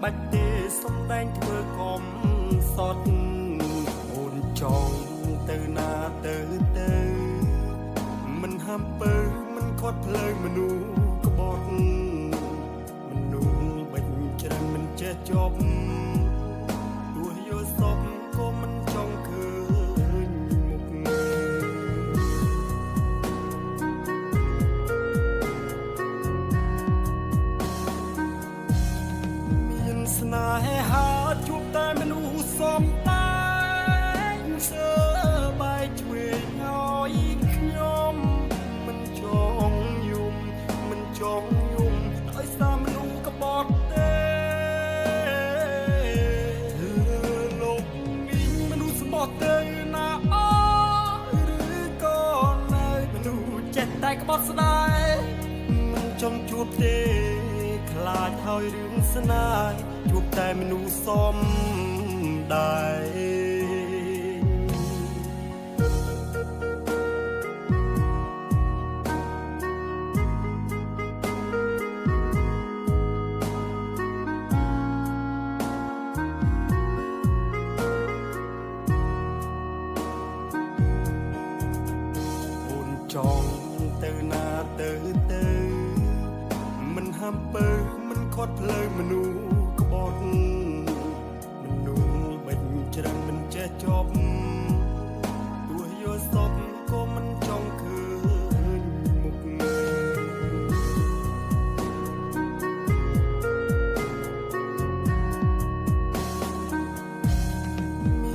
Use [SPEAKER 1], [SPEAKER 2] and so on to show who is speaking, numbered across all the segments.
[SPEAKER 1] បាច់ទេសំដែងធ្វើកំសត់អូនចង់ទៅណាទៅមិនហាំពើមិនខត់ភ្លើងមនុស្សក្បត់មនុស្សបាច់ច្រើនមិនចេះចប់ទោះយល់សពក៏មិនចង់ឃើញមុខមានស្នេហាជួបតែមនុស្សសំតែងសើបាយជួយឲ្យខ្ញុំមិនចង់យំមិនចង់យំឲ្យសាមនុស្សក្បត់ទេលោកនេះមនុស្សស្បត់ទៅណាអឬក៏នៅមនុស្សចេះតែក្បត់ស្ដាយមិនចង់ជួបទេខ្លាចហើយរឿងស្នេហ៍ជួបតែមនុស្សសំដែរចង់ទៅណាទៅមិនហាំពើមិនខត់ភ្លើងមនុស្សក្បត់មនុស្សបាច់ច្រើនមិនចេះចប់ទោះយល់សពក៏មិនចង់ឃើញមុខម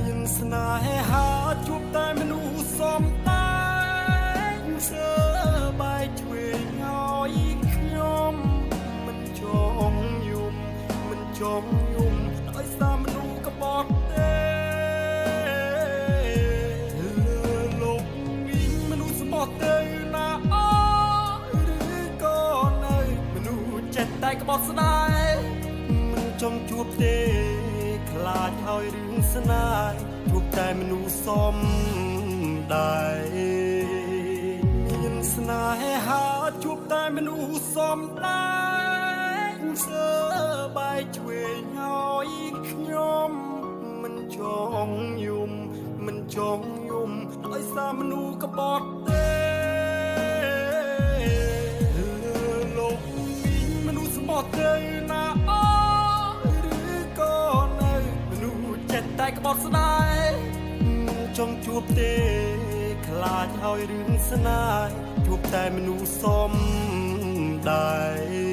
[SPEAKER 1] ានស្នេហាជួបតែមនុស្សសំតែសើបាយជួយឲ្យខ្ញុំមិនចង់យំមិនចង់យំឲ្យសាមនុស្សក្បត់ទេលោកនេះមនុស្សស្បត់ទៅណាអឬក៏នៅមនុស្សចេះតែក្បត់ស្ដាយមិនចង់ជួបទេខ្លាចហើយរឿងស្នេហ៍ជួបតែមនុស្សសំដែរស្នេហាជួបតែមនុស្សសំដែងសើបាយជួយឲ្យខ្ញុំមិនចង់យំមិនចង់យំឲ្យសាមនុស្សក្បត់ទេលោកនេះមនុស្សស្បត់ទៅណាអឬក៏នៅមនុស្សចេះតែក្បត់ស្ដាយមិនចង់ជួបទេខ្លាចហើយរឿងស្នេហ៍ជួបតែមនុស្សសំដែរ